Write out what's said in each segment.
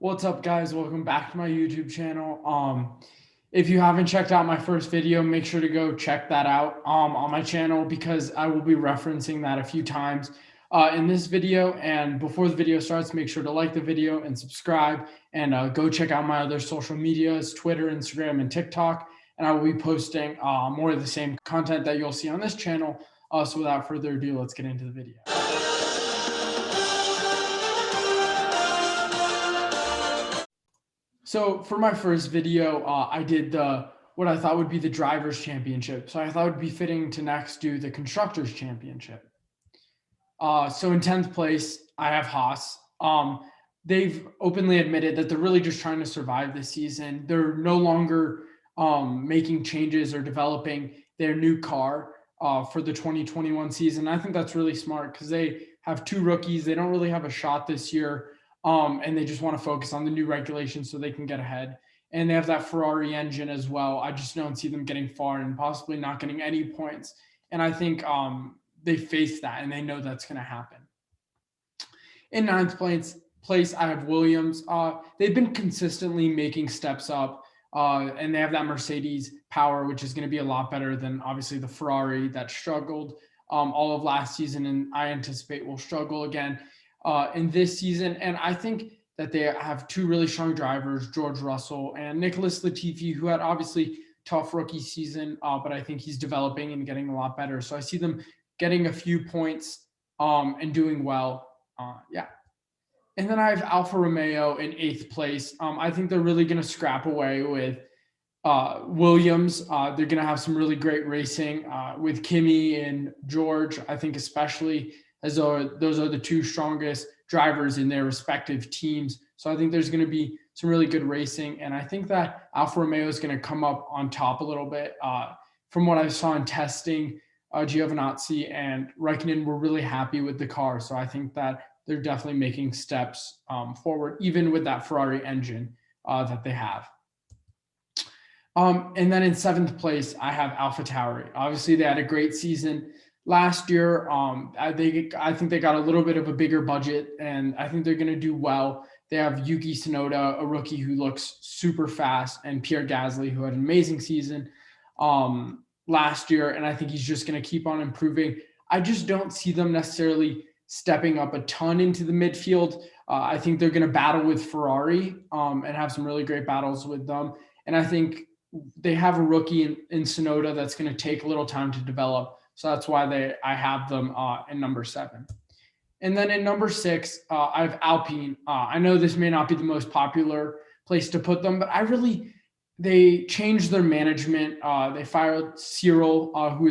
What's up, guys? Welcome back to my YouTube channel. If you haven't checked out my first video, make sure to go check that out on my channel because I will be referencing that a few times in this video. And before the video starts, make sure to like the video and subscribe, and go check out my other social medias, Twitter, Instagram, and TikTok. And I will be posting more of the same content that you'll see on this channel. So without further ado, let's get into the video. So for my first video, I did what I thought would be the Drivers' Championship. So I thought it would be fitting to next do the Constructors' Championship. So in 10th place, I have Haas. They've openly admitted that they're really just trying to survive this season. They're no longer making changes or developing their new car for the 2021 season. I think that's really smart because they have two rookies. They don't really have a shot this year. And they just want to focus on the new regulations so they can get ahead. And they have that Ferrari engine as well. I just don't see them getting far and possibly not getting any points. And I think they face that and they know that's going to happen. In 9th place, I have Williams. They've been consistently making steps up, and they have that Mercedes power, which is going to be a lot better than obviously the Ferrari that struggled all of last season, and I anticipate will struggle again in this season. And I think that they have two really strong drivers, George Russell and Nicholas Latifi, who had obviously tough rookie season, but I think he's developing and getting a lot better. So I see them getting a few points and doing well. Yeah. And then I have Alfa Romeo in 8th place. I think they're really going to scrap away with Williams. They're going to have some really great racing with Kimi and George, I think especially, as though those are the two strongest drivers in their respective teams. So I think there's going to be some really good racing. And I think that Alfa Romeo is going to come up on top a little bit. From what I saw in testing, Giovinazzi and Raikkonen were really happy with the car. So I think that they're definitely making steps forward, even with that Ferrari engine that they have. And then in 7th place, I have AlphaTauri. Obviously, they had a great season last year. I think they got a little bit of a bigger budget, and I think they're going to do well. They have Yuki Tsunoda, a rookie who looks super fast, and Pierre Gasly, who had an amazing season last year, and I think he's just going to keep on improving. I just don't see them necessarily stepping up a ton into the midfield. I think they're going to battle with Ferrari and have some really great battles with them. And I think they have a rookie in Tsunoda that's going to take a little time to develop. So that's why I have them in number 7. And then in number 6, I have Alpine. I know this may not be the most popular place to put them, but they changed their management. They fired Cyril, who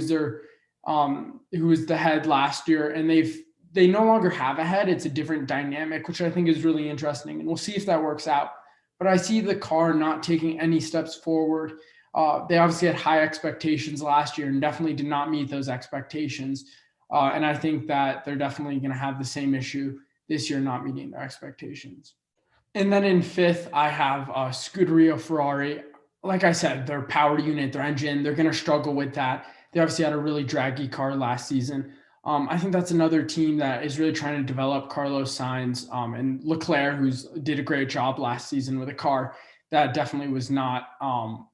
was the head last year, and they no longer have a head. It's a different dynamic, which I think is really interesting, and we'll see if that works out. But I see the car not taking any steps forward. They obviously had high expectations last year and definitely did not meet those expectations. And I think that they're definitely going to have the same issue this year, not meeting their expectations. And then in 5th, I have Scuderia Ferrari. Like I said, their power unit, their engine, they're going to struggle with that. They obviously had a really draggy car last season. I think that's another team that is really trying to develop Carlos Sainz and Leclerc, who did a great job last season with a car that definitely was not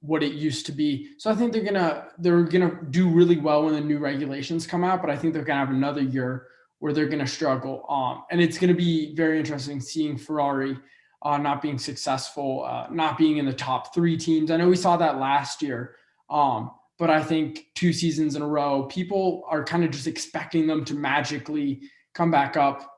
what it used to be. So I think they're gonna do really well when the new regulations come out, but I think they're gonna have another year where they're gonna struggle. And it's gonna be very interesting seeing Ferrari not being successful, not being in the top 3 teams. I know we saw that last year, but I think 2 seasons in a row, people are kind of just expecting them to magically come back up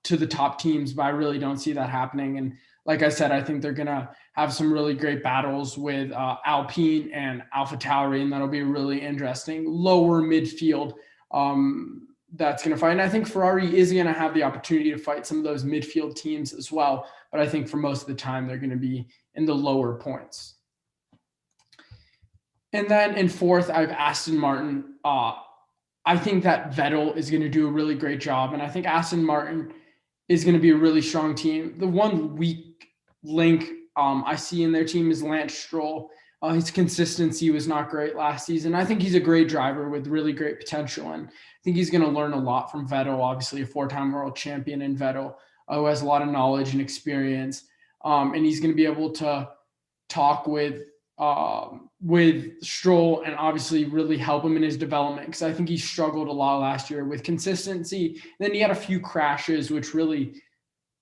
to the top teams, but I really don't see that happening. And like I said, I think they're going to have some really great battles with Alpine and AlphaTauri, and that'll be really interesting. Lower midfield that's going to fight. And I think Ferrari is going to have the opportunity to fight some of those midfield teams as well. But I think for most of the time, they're going to be in the lower points. And then in 4th, I have Aston Martin. I think that Vettel is going to do a really great job. And I think Aston Martin is going to be a really strong team. The one weak link I see in their team is Lance Stroll. His consistency was not great last season. I think he's a great driver with really great potential. And I think he's going to learn a lot from Vettel, obviously a 4-time world champion in Vettel, who has a lot of knowledge and experience. and he's going to be able to talk with Stroll and obviously really help him in his development, because I think he struggled a lot last year with consistency. And then he had a few crashes, which really,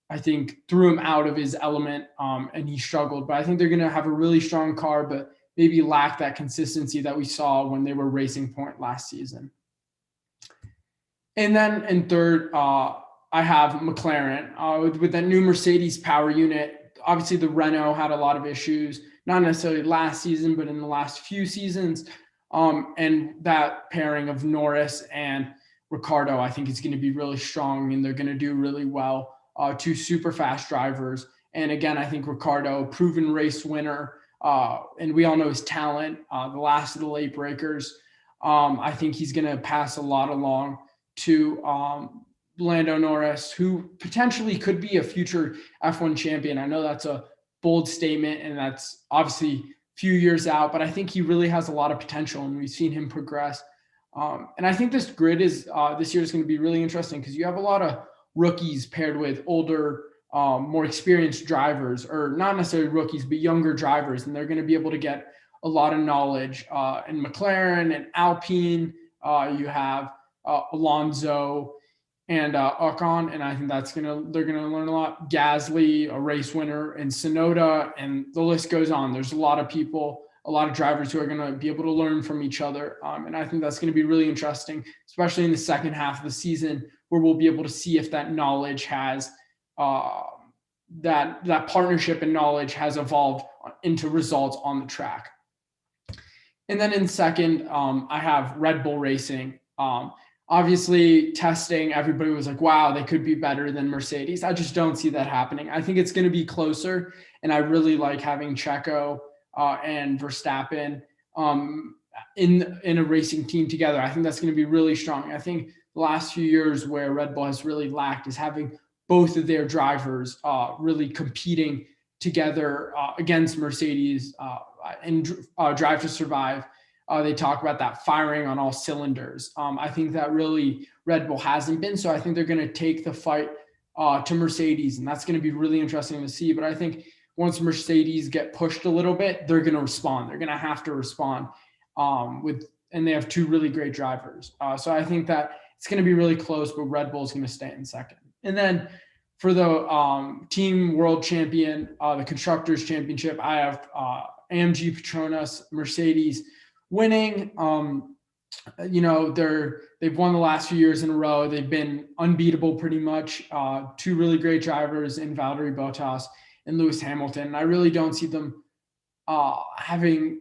I think, threw him out of his element, and he struggled. But I think they're going to have a really strong car, but maybe lack that consistency that we saw when they were Racing Point last season. And then in third, I have McLaren with that new Mercedes power unit. Obviously, the Renault had a lot of issues, not necessarily last season, but in the last few seasons. And that pairing of Norris and Ricciardo, I think, is going to be really strong, and they're going to do really well. Two super fast drivers. And again, I think Ricciardo, proven race winner, and we all know his talent, the last of the late breakers. I think he's going to pass a lot along to Lando Norris, who potentially could be a future F1 champion. I know that's a bold statement, and that's obviously a few years out, but I think he really has a lot of potential, and we've seen him progress. And I think this grid is this year is going to be really interesting, because you have a lot of rookies paired with older, more experienced drivers, or not necessarily rookies, but younger drivers, and they're going to be able to get a lot of knowledge. In McLaren and Alpine, you have Alonso and Ocon, and I think they're gonna learn a lot. Gasly, a race winner, and Tsunoda, and the list goes on. There's a lot of people, a lot of drivers who are going to be able to learn from each other, and I think that's going to be really interesting, especially in the second half of the season, where we'll be able to see if that knowledge has that partnership and knowledge has evolved into results on the track. And then in second, I have Red Bull Racing. Obviously, testing, everybody was like, wow, they could be better than Mercedes. I just don't see that happening. I think it's going to be closer, and I really like having Checo and Verstappen in a racing team together. I think that's going to be really strong. I think the last few years where Red Bull has really lacked is having both of their drivers really competing together against Mercedes and Drive to Survive. They talk about that firing on all cylinders. I think that really Red Bull hasn't been. So I think they're going to take the fight to Mercedes, and that's going to be really interesting to see. But I think once Mercedes get pushed a little bit, they're going to respond. They're going to have to respond and they have two really great drivers. So I think that it's going to be really close, but Red Bull is going to stay in second. And then for the team world champion, the Constructors Championship, I have AMG Petronas, Mercedes winning. They've won the last few years in a row. They've been unbeatable pretty much. Two really great drivers in Valtteri Bottas and Lewis Hamilton. And I really don't see them having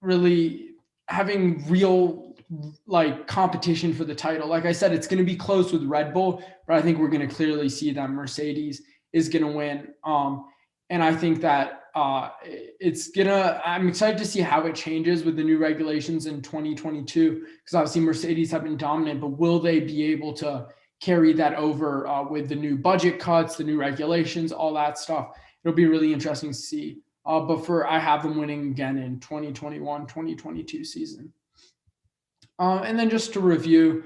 real like competition for the title. Like I said, it's going to be close with Red Bull, but I think we're going to clearly see that Mercedes is going to win. And I think that I'm excited to see how it changes with the new regulations in 2022, because obviously Mercedes have been dominant, but will they be able to carry that over with the new budget cuts, the new regulations, all that stuff? It'll be really interesting to see. I have them winning again in 2021, 2022 season. And then just to review,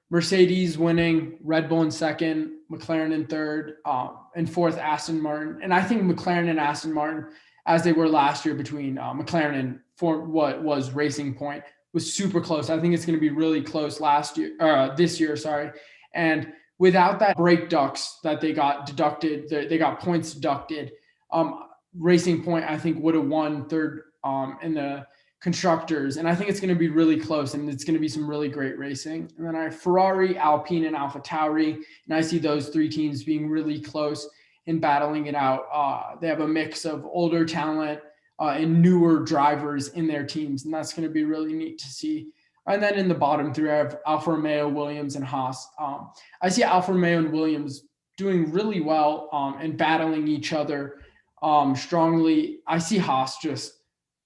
Mercedes winning, Red Bull in second, McLaren in third, and fourth, Aston Martin. And I think McLaren and Aston Martin, as they were last year between McLaren and what was Racing Point, was super close. I think it's going to be really close this year. And without that brake ducts that they got deducted, they got points deducted. Racing Point, I think, would have won third in the Constructors, and I think it's going to be really close, and it's going to be some really great racing. And then I have Ferrari, Alpine, and Alfa Tauri, and I see those three teams being really close in battling it out. They have a mix of older talent and newer drivers in their teams, and that's going to be really neat to see. And then in the bottom three, I have Alfa Romeo, Williams, and Haas. I see Alfa Romeo and Williams doing really well and battling each other strongly. I see Haas just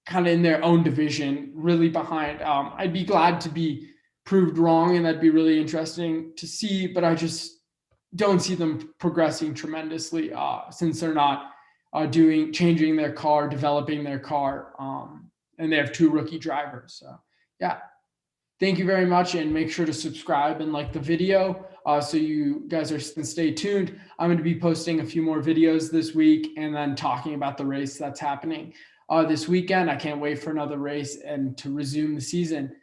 kind of in their own division, really behind. I'd be glad to be proved wrong, and that'd be really interesting to see, but I just don't see them progressing tremendously since they're not changing their car, developing their car, and they have two rookie drivers. So yeah, thank you very much, and make sure to subscribe and like the video. So you guys are stay tuned. I'm going to be posting a few more videos this week and then talking about the race that's happening this weekend. I can't wait for another race and to resume the season.